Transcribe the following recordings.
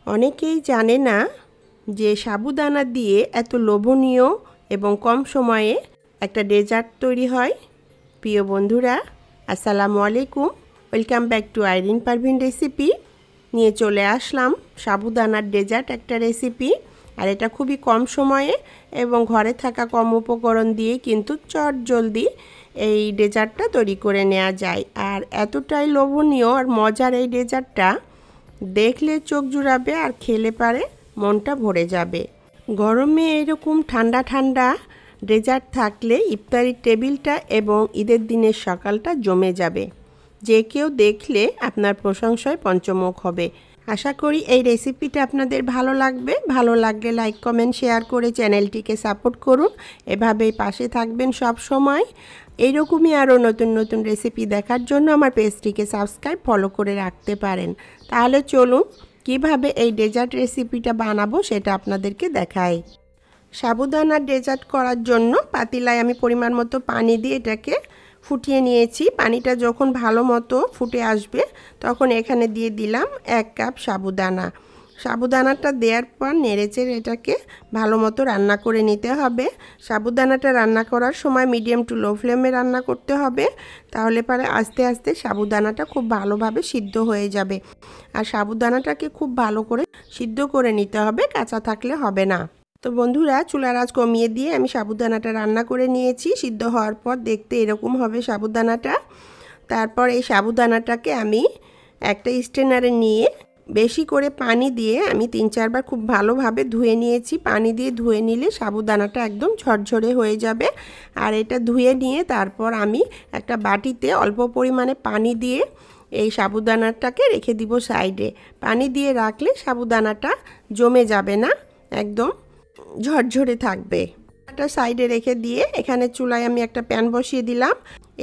অনেকেই জানে না যে সাবুদানা দিয়ে এত লোভনীয় এবং কম সময়ে একটা ডেজার্ট তৈরি হয়। প্রিয় বন্ধুরা, আসসালামু আলাইকুম। Welcome back to Irin Parvin recipe. নিয়ে চলে আসলাম সাবুদানার ডেজার্ট একটা রেসিপি। আর এটা খুবই কম সময়ে এবং ঘরে থাকা কম উপকরণ দিয়ে কিন্তু চটজলদি এই ডেজার্টটা তৈরি করে নেওয়া যায়। আর এতটাই লোভনীয় আর মজার এই ডেজার্টটা দেখলে চোখ জুড়াবে আর খেলে পারে মনটা ভরে যাবে। গরমে এরকম ঠান্ডা ঠান্ডা ডেজার্ট থাকলে ইফতারির টেবিলটা এবং ঈদের দিনের সকালটা জমে যাবে। যে কেউ দেখলে আপনার প্রশংসায় পঞ্চমুখ হবে। আশা করি এই রেসিপিটা আপনাদের ভালো লাগবে। ভালো লাগলে লাইক কমেন্ট শেয়ার করে চ্যানেলটিকে সাপোর্ট করুন। এভাবেই পাশে থাকবেন সব সময়। এইরকমই আরও নতুন নতুন রেসিপি দেখার জন্য আমার পেজটিকে সাবস্ক্রাইব ফলো করে রাখতে পারেন। তাহলে চলুন কিভাবে এই ডেজার্ট রেসিপিটা বানাবো সেটা আপনাদেরকে দেখাই। সাবুদানার ডেজার্ট করার জন্য পাতিলায় আমি পরিমাণ মতো পানি দিয়ে এটাকে ফুটিয়ে নিয়েছি। পানিটা যখন ভালো মতো ফুটে আসবে তখন এখানে দিয়ে দিলাম 1 কাপ সাবুদানা। সাবুদানাটা দেওয়ার পর নেড়েচেড়ে এটাকে ভালো মতো রান্না করে নিতে হবে। সাবুদানাটা রান্না করার সময় মিডিয়াম টু লো ফ্লেমে রান্না করতে হবে, তাহলে পরে আস্তে আস্তে সাবুদানাটা খুব ভালোভাবে সিদ্ধ হয়ে যাবে। আর সাবুদানাটাকে খুব ভালো করে সিদ্ধ করে নিতে হবে, কাঁচা থাকলে হবে না। তো বন্ধুরা, চুলার আঁচ কমিয়ে দিয়ে আমি সাবুদানাটা রান্না করে নিয়েছি। সিদ্ধ হওয়ার পর দেখতে এরকম হবে সাবুদানাটা। তারপর এই সাবুদানাটাকে আমি একটা স্ট্রেনারে নিয়ে বেশি করে পানি দিয়ে আমি 3-4 বার খুব ভালোভাবে ধুয়ে নিয়েছি। পানি দিয়ে ধুয়ে নিলে সাবুদানাটা একদম ঝরঝরে হয়ে যাবে। আর এটা ধুয়ে নিয়ে তারপর আমি একটা বাটিতে অল্প পরিমাণে পানি দিয়ে এই সাবুদানাটাকে রেখে দিব সাইডে। পানি দিয়ে রাখলে সাবুদানাটা জমে যাবে না, একদম ঝরঝরে থাকবে। একটা সাইডে রেখে দিয়ে এখানে চুলায় আমি একটা প্যান বসিয়ে দিলাম।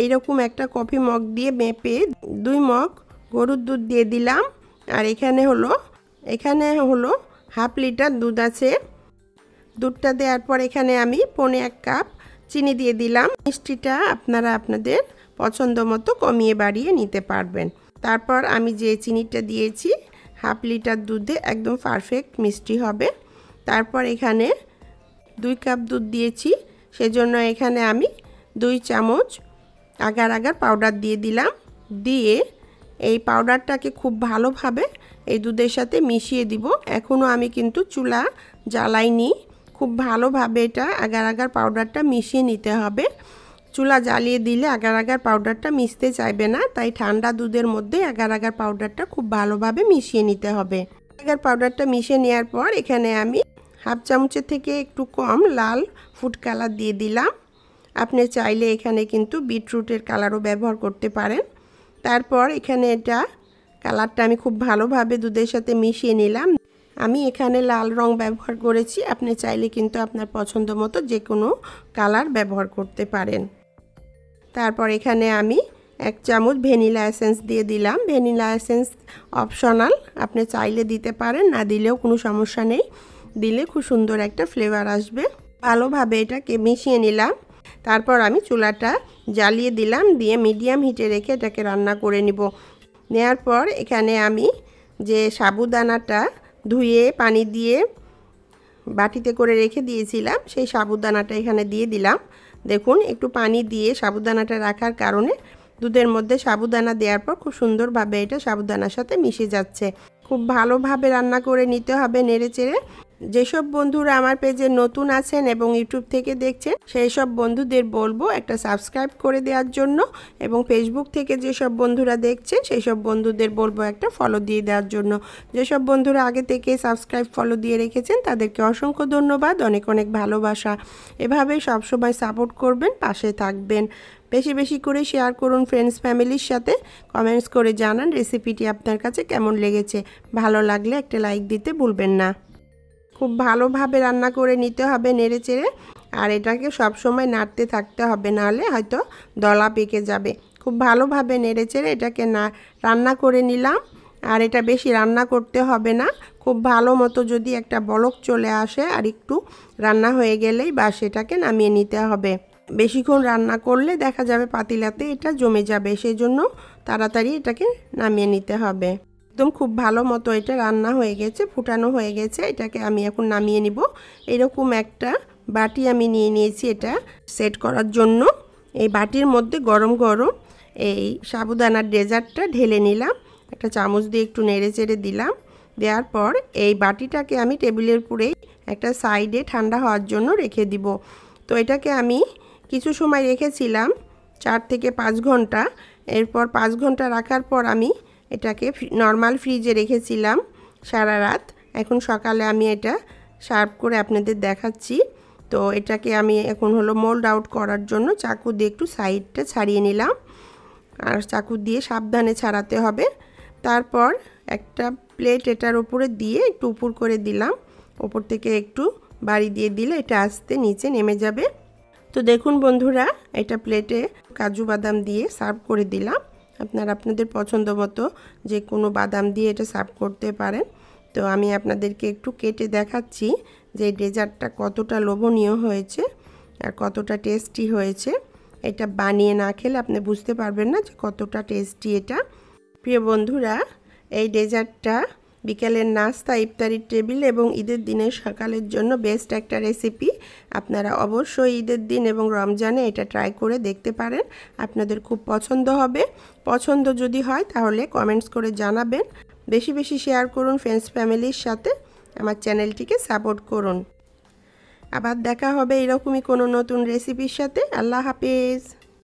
এইরকম একটা কফি মগ দিয়ে মেপে 2 মগ গরুর দুধ দিয়ে দিলাম। আর এখানে হলো 1/2 লিটার দুধ আছে। দুধটা দেওয়ার পর এখানে আমি 1/4 কাপ চিনি দিয়ে দিলাম। মিষ্টিটা আপনারা আপনাদের পছন্দ মতো কমিয়ে বাড়িয়ে নিতে পারবেন। তারপর আমি যে চিনিটা দিয়েছি 1/2 লিটার দুধে একদম পারফেক্ট মিষ্টি হবে। তারপর এখানে 2 কাপ দুধ দিয়েছি, সেজন্য এখানে আমি 2 চামচ আগার আগার পাউডার দিয়ে দিলাম। দিয়ে এই পাউডারটাকে খুব ভালোভাবে এই দুধের সাথে মিশিয়ে দিব। এখনও আমি কিন্তু চুলা জ্বালাইনি। খুব ভালোভাবে এটা আগার আগার পাউডারটা মিশিয়ে নিতে হবে। চুলা জ্বালিয়ে দিলে আগার আগার পাউডারটা মিশতে চাইবে না, তাই ঠান্ডা দুধের মধ্যে আগার আগার পাউডারটা খুব ভালোভাবে মিশিয়ে নিতে হবে। আগার পাউডারটা মিশিয়ে নেওয়ার পর এখানে আমি 1/2 চামচের থেকে একটু কম লাল ফুড কালার দিয়ে দিলাম। আপনি চাইলে এখানে কিন্তু বিটরুটের কালারও ব্যবহার করতে পারেন। তারপর এখানে এটা কালারটা আমি খুব ভালোভাবে দুধের সাথে মিশিয়ে নিলাম। আমি এখানে লাল রং ব্যবহার করেছি, আপনি চাইলে কিন্তু আপনার পছন্দ মতো যে কোনো কালার ব্যবহার করতে পারেন। তারপর এখানে আমি 1 চামচ ভ্যানিলা এসেন্স দিয়ে দিলাম। ভ্যানিলা এসেন্স অপশনাল, আপনি চাইলে দিতে পারেন, না দিলেও কোনো সমস্যা নেই। দিলে খুব সুন্দর একটা ফ্লেভার আসবে। ভালোভাবে এটাকে মিশিয়ে নিলাম। তারপর আমি চুলাটা জ্বালিয়ে দিলাম, দিয়ে মিডিয়াম হিটে রেখে এটাকে রান্না করে নিব। নেয়ার পর এখানে আমি যে সাবুদানাটা ধুয়ে পানি দিয়ে বাটিতে করে রেখে দিয়েছিলাম সেই সাবুদানাটা এখানে দিয়ে দিলাম। দেখুন, একটু পানি দিয়ে সাবুদানাটা রাখার কারণে দুধের মধ্যে সাবুদানা দেওয়ার পর খুব সুন্দরভাবে এটা সাবুদানার সাথে মিশে যাচ্ছে। খুব ভালোভাবে রান্না করে নিতে হবে নেড়েচেড়ে। যেসব বন্ধুরা আমার পেজে নতুন আছেন এবং ইউটিউব থেকে দেখছেন সেই সব বন্ধুদের বলবো একটা সাবস্ক্রাইব করে দেওয়ার জন্য, এবং ফেসবুক থেকে যেসব বন্ধুরা দেখছেন সেই সব বন্ধুদের বলবো একটা ফলো দিয়ে দেওয়ার জন্য। যেসব বন্ধুরা আগে থেকে সাবস্ক্রাইব ফলো দিয়ে রেখেছেন তাদেরকে অসংখ্য ধন্যবাদ, অনেক অনেক ভালোবাসা। এভাবেই সবসময় সাপোর্ট করবেন, পাশে থাকবেন। বেশি বেশি করে শেয়ার করুন ফ্রেন্ডস ফ্যামিলির সাথে। কমেন্টস করে জানান রেসিপিটি আপনার কাছে কেমন লেগেছে। ভালো লাগলে একটা লাইক দিতে ভুলবেন না। খুব ভালোভাবে রান্না করে নিতে হবে নেড়েচেড়ে। আর এটাকে সব সময় নাড়তে থাকতে হবে, নাহলে হয়তো দলা পেকে যাবে। খুব ভালোভাবে নেড়েচেড়ে এটাকে রান্না করে নিলাম। আর এটা বেশি রান্না করতে হবে না, খুব ভালো মতো যদি একটা বলক চলে আসে আর একটু রান্না হয়ে গেলেই বা সেটাকে নামিয়ে নিতে হবে। বেশিক্ষণ রান্না করলে দেখা যাবে পাতিলাতে এটা জমে যাবে, সেই জন্য তাড়াতাড়ি এটাকে নামিয়ে নিতে হবে। একদম খুব ভালো মতো এটা রান্না হয়ে গেছে, ফুটানো হয়ে গেছে। এটাকে আমি এখন নামিয়ে নিব। এরকম একটা বাটি আমি নিয়ে নিয়েছি এটা সেট করার জন্য। এই বাটির মধ্যে গরম গরম এই সাবুদানার ডেজার্টটা ঢেলে নিলাম। একটা চামচ দিয়ে একটু নেড়ে চেড়ে দিলাম। দেওয়ার পর এই বাটিটাকে আমি টেবিলের উপরেই একটা সাইডে ঠান্ডা হওয়ার জন্য রেখে দিব। তো এটাকে আমি কিছু সময় রেখেছিলাম, 4 থেকে 5 ঘন্টা। এরপর 5 ঘন্টা রাখার পর আমি এটাকে নর্মাল ফ্রিজে রেখেছিলাম সারা রাত। এখন সকালে আমি এটা সার্ভ করে আপনাদের দেখাচ্ছি। তো এটাকে আমি এখন হলো মোল্ড আউট করার জন্য চাকু দিয়ে একটু সাইডটা ছাড়িয়ে নিলাম, আর চাকু দিয়ে সাবধানে ছাড়াতে হবে। তারপর একটা প্লেট এটার উপরে দিয়ে একটু উপর করে দিলাম। উপর থেকে একটু বাড়ি দিয়ে দিলে এটা আস্তে নিচে নেমে যাবে। তো দেখুন বন্ধুরা, এটা প্লেটে কাজু বাদাম দিয়ে সার্ভ করে দিলাম। আপনারা আপনাদের পছন্দ মতো যে কোনো বাদাম দিয়ে এটা সার্ভ করতে পারেন। তো আমি আপনাদেরকে একটু কেটে দেখাচ্ছি যে ডেজার্টটা কতটা লোভনীয় হয়েছে আর কতটা টেস্টি হয়েছে। এটা বানিয়ে না খেলে আপনি বুঝতে পারবেন না যে কতটা টেস্টি এটা। প্রিয় বন্ধুরা, এই ডেজার্টটা বিকেলের নাস্তা, ইফতারির টেবিল এবং ঈদের দিনের সকালের জন্য বেস্ট একটা রেসিপি। আপনারা অবশ্যই ঈদের দিন এবং রমজানে এটা ট্রাই করে দেখতে পারেন। আপনাদের খুব পছন্দ হবে। পছন্দ যদি হয় তাহলে কমেন্টস করে জানাবেন। বেশি বেশি শেয়ার করুন ফ্রেন্ডস ফ্যামিলির সাথে। আমার চ্যানেলটিকে সাপোর্ট করুন। আবার দেখা হবে এরকমই কোনো নতুন রেসিপির সাথে। আল্লাহ হাফেজ।